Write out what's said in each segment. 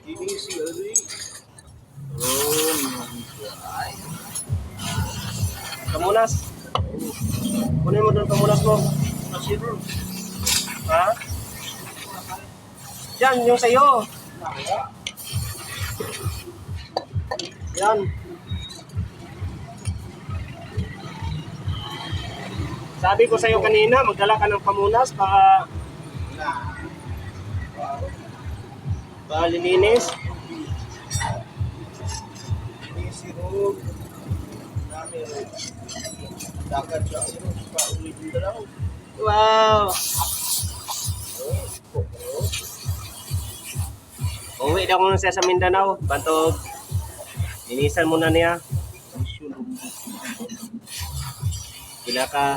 Ini si Ari. Oh, ay. Kamunas. Kunin mo doon kamunas mo. Masiro. Ha? Yan, yung sa'yo. Yan. Sabi ko sa'yo kanina, magdala ka ng pamunas para lininis. Ini si Ron. Dami. Dagat siya. Paulit din daw. Wow! Uwi daw muna siya sa Mindanao. Bantog, linisan muna niya.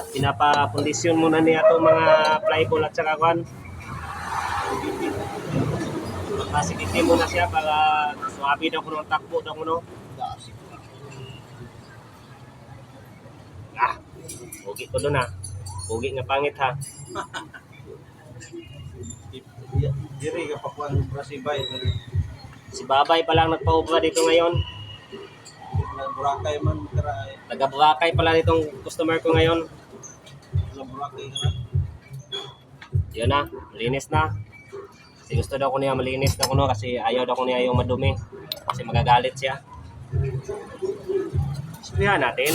Pinapapundisyon muna niya itong mga plywood at saka kwan. Pasiliti muna siya para suwabi daw kuno ang takbo daw kuno. Pugi ko doon ha. Pugi nga pangit ha. Diri ka pa kuan Brasibay. Si Babay pa lang nagpa-obra dito ngayon. Boracay man karay. Taga-Boracay pala nitong customer ko ngayon. Sa Boracay ka. Yun na, malinis na. Kasi gusto daw ko niya malinis na kuno kasi ayaw daw ko niya yung madumi. Kasi magagalit siya. Sabihan natin.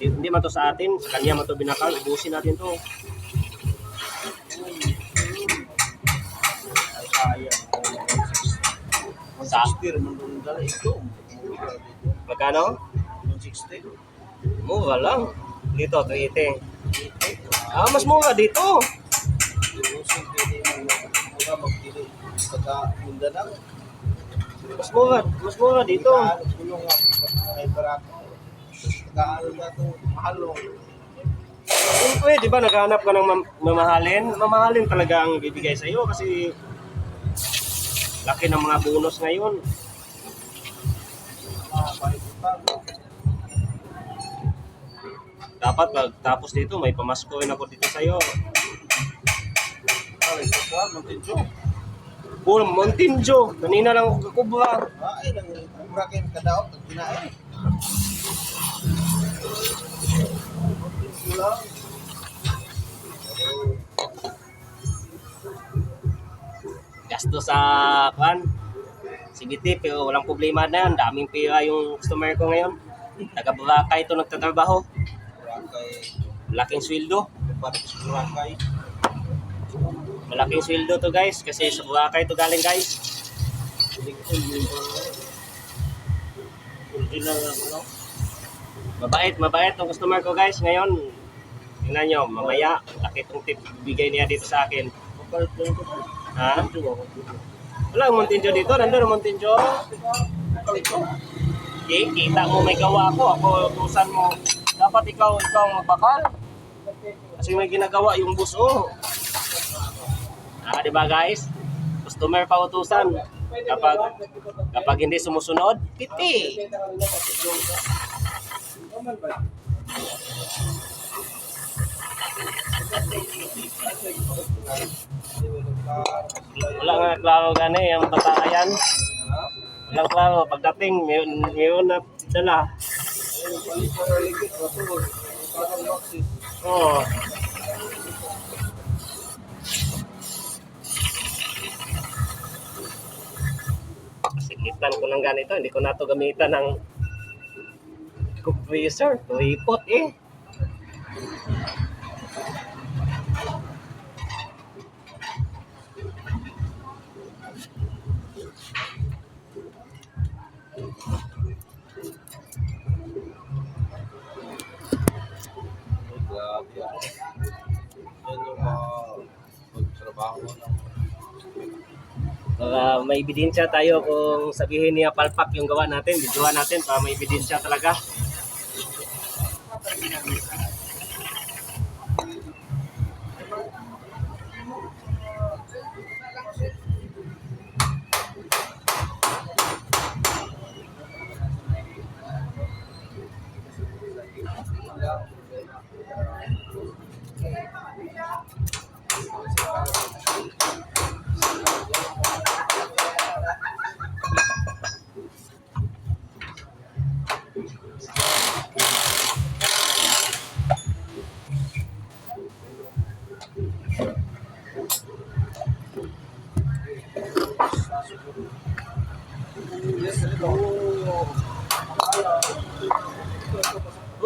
Hindi man to sa atin, sa kanya man to binakal. Ubusin natin to. Sa 160 man doon dala ito. magkano? 160. Mura lang. Dito, 380. Mas mura dito. Mas mura dito. Siyempre, di ba naghahanap ka ng mamahalin? Mamahalin talaga ang bibigay sa iyo kasi laki ng mga bonus ngayon. Dapat pagtapos dito, may pamasko rin ako dito sa iyo. Montinjo. Kanina lang ako kakubra. Ay, nang kubra kayo kadaot, kinain. Gasto sa kwan. CBT, pero walang problema na yan. Daming pera yung customer ko ngayon. Taga-Boracay ito nagtatrabaho. Malaking sweldo. Malaking sweldo to guys. Kasi sa Boracay ito galing guys. Mabait ang customer ko guys ngayon. Tingnan nyo, mamaya, laki itong tip bigay niya dito sa akin. Ha? Wala ang Montinjo dito, nandun ang Montinjo. Okay, kita mo may gawa ako, ako tusan mo. Dapat ikaw ang magbakal. Kasi may ginagawa yung buso. Di ba guys? Customer pa utusan. Kapag hindi sumusunod, piti. Wala nga klaro gani ang batayan. Wala klaro pagdating mayroon na dala. Oh. Sikitan ko ng ganito, hindi ko na to gamitan ng compressor, ripot eh. May ebidensya tayo kung sabihin niya palpak yung gawa natin, videoan natin para may ebidensya talaga.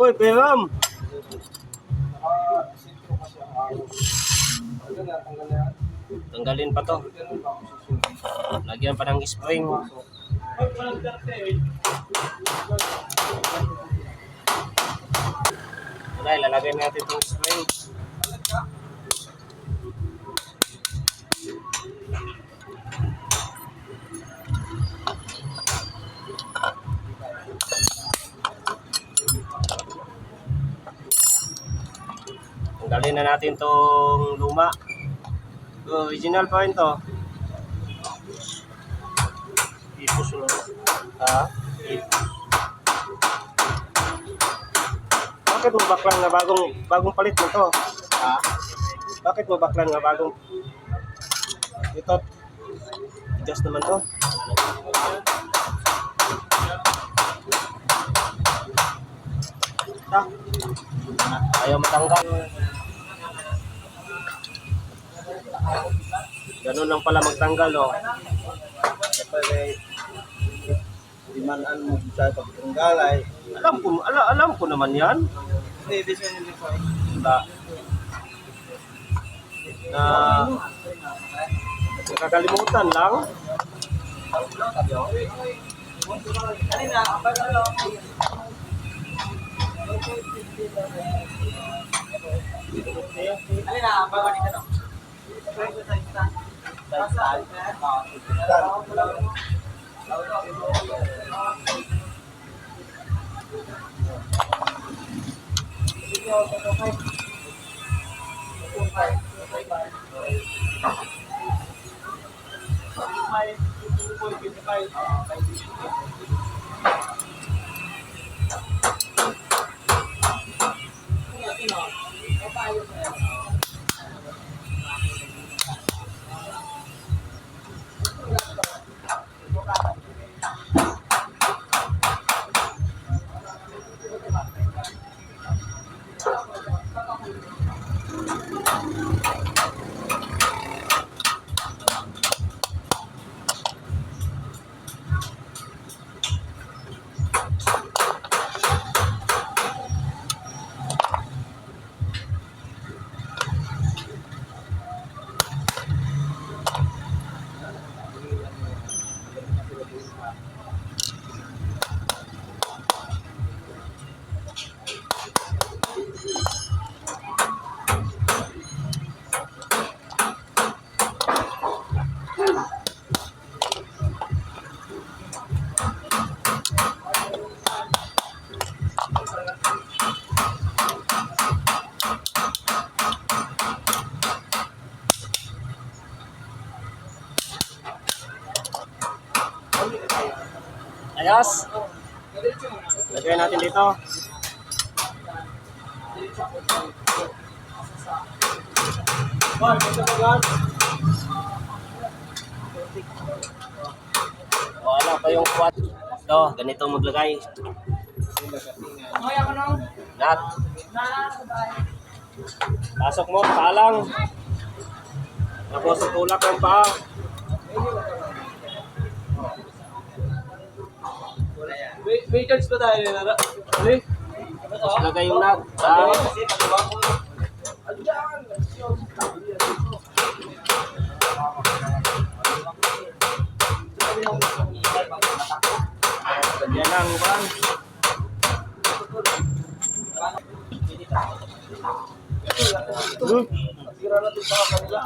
Uy, Peram! Sentro kasi ang araw. Tanggal na yan. Tanggalin pa to. Lagyan pa ng spring. Wala, ilalagay natin itong spring. Tanggalin na natin tong luma. Original pa rin to. Ipos lang. Ha? Bakit mo baklang na bagong palit mo to? Ha? Bakit mo baklang na bagong ito? Adjust naman to. Ha? Ayaw matanggal. Ganun lang pala magtanggal, oh. Kapag dimanan mo sa pagtanggal ay Alam ko naman 'yan. hindi, di siya nila ko. Na nakakalimutan lang. Ayos. Lagay natin dito. Wala pa yung quad. Ito, ganito maglagay. Nat. Pasok mo, palang. Tapos tutulak ng paa. May cards pa tayo nila. Ano? Tapos lagay yung nut. Yan lang, kan. Sira na ito sa kanila.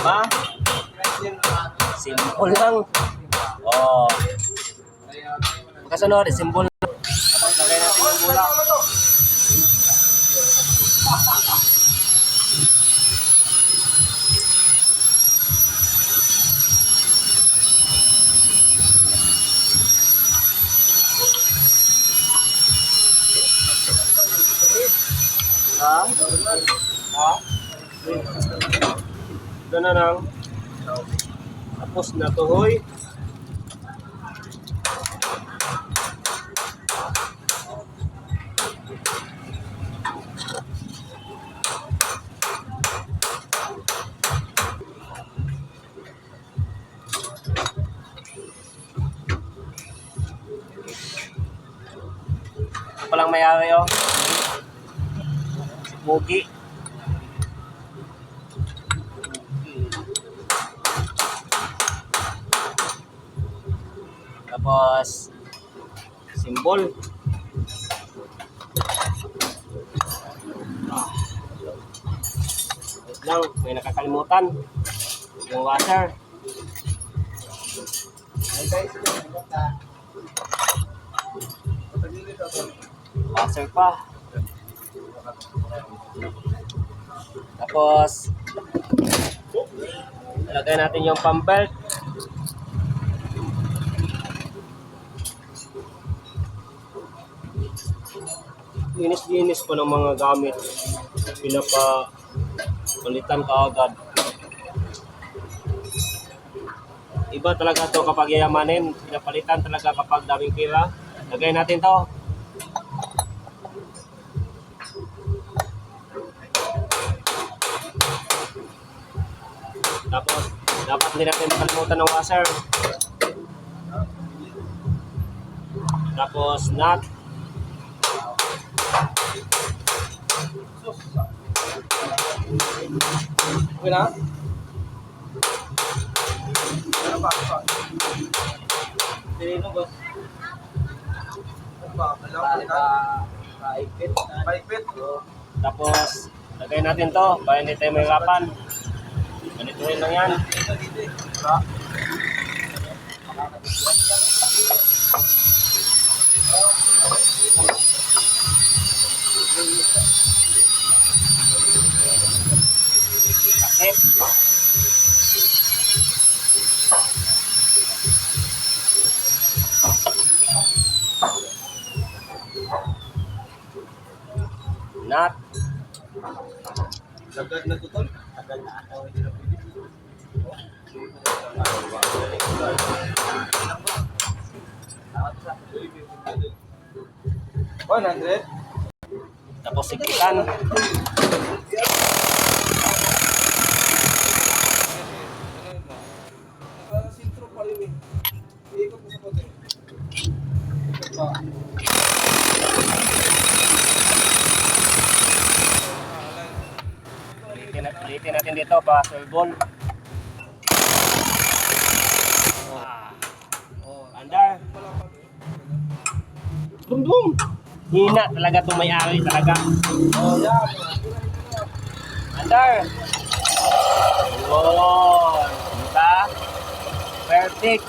Ha? Simple lang. Oh. Kasunod, simple lang. Tapos lagay natin yung bulak. Ha? Ha? Ito na lang. Tapos na tuhoy. palang may-ari, oh. Si Pugi. Tapos, symbol. Wait lang, may nakakalimutan. Yung washer. Washer pa. Tapos, ilagay natin yung pump belt. Linis-linis ko ng mga gamit. Pinapalitan ka agad. Iba talaga to kapag yayamanin. Pinapalitan talaga kapag daming pera. Lagay natin to. Tapos, dapat hindi natin makalimutan ng washer. Tapos, nut. Okay na? Ano ba? Sino boss? Ano ba? Paipit. Tapos, lagay natin to para hindi tayo mahirapan. Ganito rin lang yan. Sakit. Nut. Sagad na tutol? Sagad na. $100. Tapos sigitan. Sintro pa rin eh. Ikot mo sa kote. Ikot pa. Ulitin natin dito pa servon. Andar. Bum. Hina talaga itong may-ari talaga. Oh, yeah. Andar. Yun. Diba? Perfect.